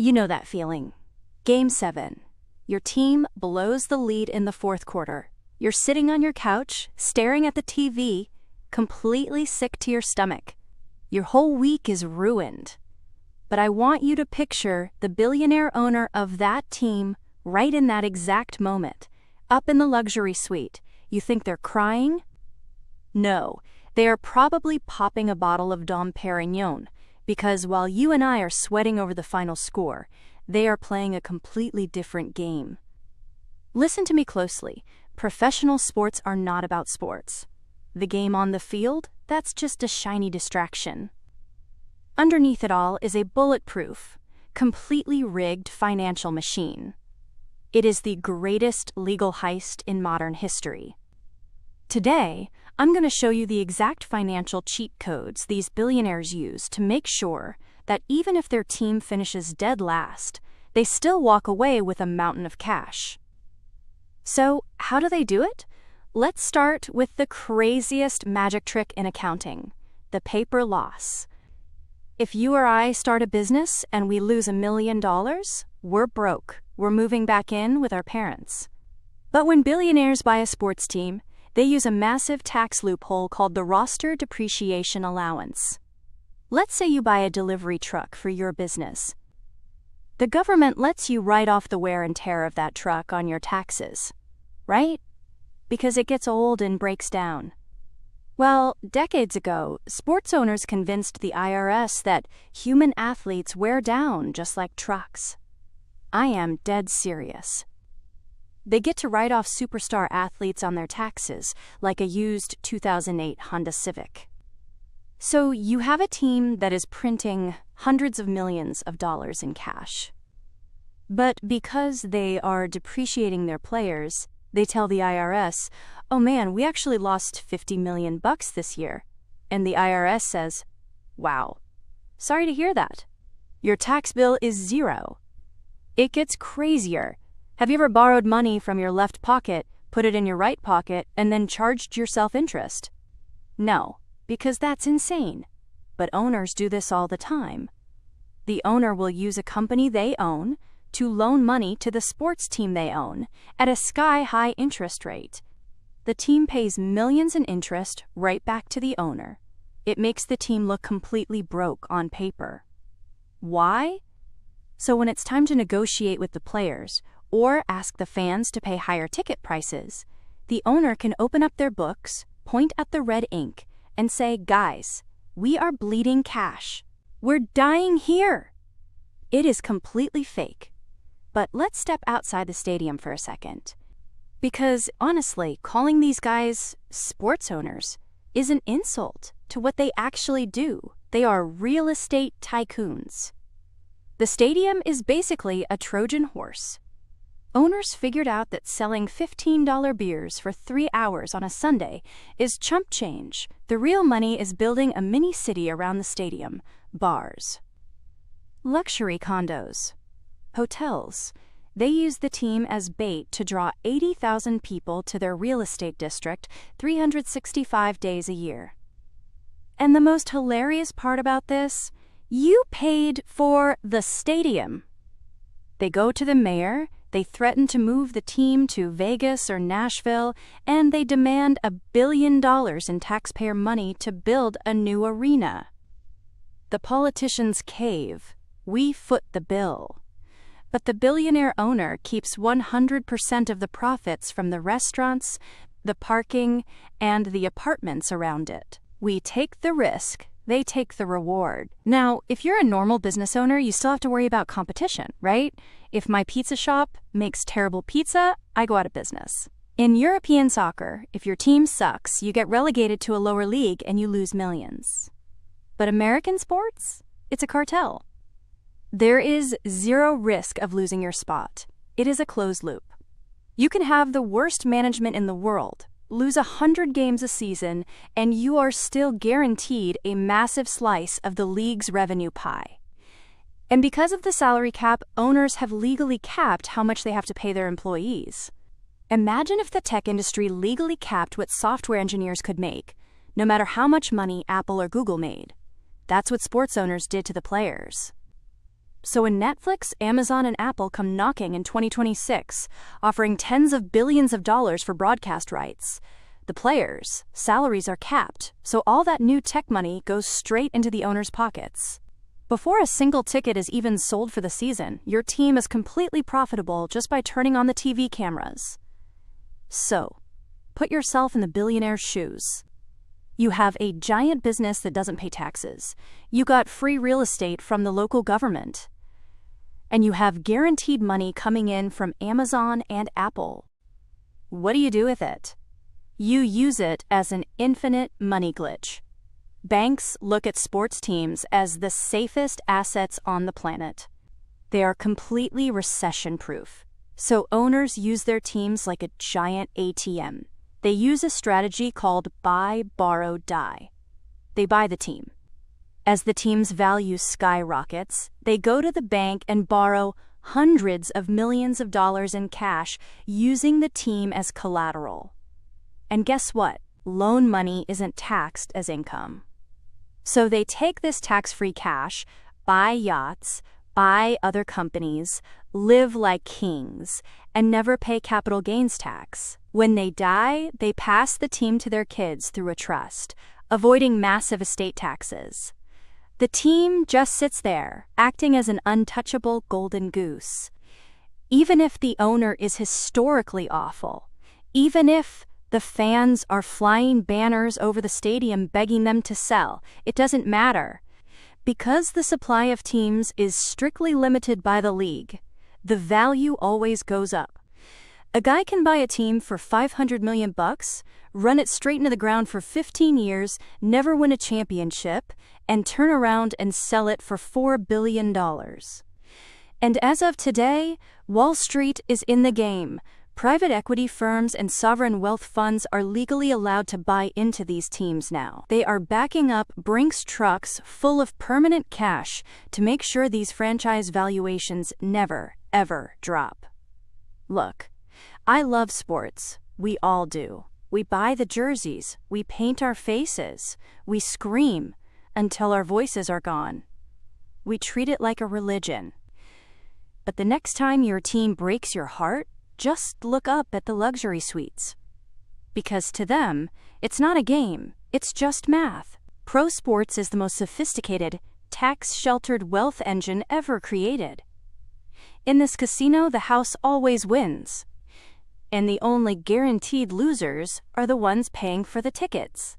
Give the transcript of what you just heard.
You know that feeling. Game 7. Your team blows the lead in the fourth quarter. You're sitting on your couch, staring at the TV, completely sick to your stomach. Your whole week is ruined. But I want you to picture the billionaire owner of that team right in that exact moment, up in the luxury suite. You think they're crying? No, they are probably popping a bottle of Dom Perignon, because while you and I are sweating over the final score, they are playing a completely different game. Listen to me closely. Professional sports are not about sports. The game on the field, that's just a shiny distraction. Underneath it all is a bulletproof, completely rigged financial machine. It is the greatest legal heist in modern history. Today, I'm going to show you the exact financial cheat codes these billionaires use to make sure that even if their team finishes dead last, they still walk away with a mountain of cash. So, how do they do it? Let's start with the craziest magic trick in accounting, the paper loss. If you or I start a business and we lose $1 million, we're broke. We're moving back in with our parents. But when billionaires buy a sports team, they use a massive tax loophole called the roster depreciation allowance. Let's say you buy a delivery truck for your business. The government lets you write off the wear and tear of that truck on your taxes, right? Because it gets old and breaks down. Well, decades ago, sports owners convinced the IRS that human athletes wear down just like trucks. I am dead serious. They get to write off superstar athletes on their taxes, like a used 2008 Honda Civic. So you have a team that is printing hundreds of millions of dollars in cash. But because they are depreciating their players, they tell the IRS, "Oh man, we actually lost $50 million this year." And the IRS says, "Wow, sorry to hear that. Your tax bill is zero." It gets crazier. Have you ever borrowed money from your left pocket, put it in your right pocket, and then charged yourself interest? No, because that's insane. But owners do this all the time. The owner will use a company they own to loan money to the sports team they own at a sky-high interest rate. The team pays millions in interest right back to the owner. It makes the team look completely broke on paper. Why? So when it's time to negotiate with the players or ask the fans to pay higher ticket prices, the owner can open up their books, point at the red ink, and say, "Guys, we are bleeding cash. We're dying here." It is completely fake. But let's step outside the stadium for a second. Because honestly, calling these guys sports owners is an insult to what they actually do. They are real estate tycoons. The stadium is basically a Trojan horse. Owners figured out that selling $15 beers for 3 hours on a Sunday is chump change. The real money is building a mini city around the stadium, bars. Luxury condos. Hotels. They use the team as bait to draw 80,000 people to their real estate district 365 days a year. And the most hilarious part about this, you paid for the stadium. They go to the mayor, they threaten to move the team to Vegas or Nashville, and they demand $1 billion in taxpayer money to build a new arena. The politicians cave. We foot the bill. But the billionaire owner keeps 100% of the profits from the restaurants, the parking, and the apartments around it. We take the risk, they take the reward. Now, if you're a normal business owner, you still have to worry about competition, right? If my pizza shop makes terrible pizza, I go out of business. In European soccer, if your team sucks, you get relegated to a lower league and you lose millions. But American sports? It's a cartel. There is zero risk of losing your spot. It is a closed loop. You can have the worst management in the world, lose 100 games a season, and you are still guaranteed a massive slice of the league's revenue pie. And because of the salary cap, owners have legally capped how much they have to pay their employees. Imagine if the tech industry legally capped what software engineers could make, no matter how much money Apple or Google made. That's what sports owners did to the players. So when Netflix, Amazon, and Apple come knocking in 2026, offering tens of billions of dollars for broadcast rights, the players' salaries are capped, so all that new tech money goes straight into the owners' pockets. Before a single ticket is even sold for the season, your team is completely profitable just by turning on the TV cameras. So, put yourself in the billionaire's shoes. You have a giant business that doesn't pay taxes. You got free real estate from the local government. And you have guaranteed money coming in from Amazon and Apple. What do you do with it? You use it as an infinite money glitch. Banks look at sports teams as the safest assets on the planet. They are completely recession-proof. So owners use their teams like a giant ATM. They use a strategy called buy, borrow, die. They buy the team. As the team's value skyrockets, they go to the bank and borrow hundreds of millions of dollars in cash using the team as collateral. And guess what? Loan money isn't taxed as income. So they take this tax-free cash, buy yachts, buy other companies, live like kings, and never pay capital gains tax. When they die, they pass the team to their kids through a trust, avoiding massive estate taxes. The team just sits there, acting as an untouchable golden goose. Even if the owner is historically awful, even if the fans are flying banners over the stadium begging them to sell, it doesn't matter. Because the supply of teams is strictly limited by the league, the value always goes up. A guy can buy a team for $500 million, run it straight into the ground for 15 years, never win a championship, and turn around and sell it for $4 billion. And as of today, Wall Street is in the game. Private equity firms and sovereign wealth funds are legally allowed to buy into these teams now. They are backing up Brinks trucks full of permanent cash to make sure these franchise valuations never, ever drop. Look, I love sports. We all do. We buy the jerseys, we paint our faces, we scream until our voices are gone. We treat it like a religion. But the next time your team breaks your heart, just look up at the luxury suites. Because to them, it's not a game, it's just math. Pro sports is the most sophisticated, tax-sheltered wealth engine ever created. In this casino, the house always wins. And the only guaranteed losers are the ones paying for the tickets.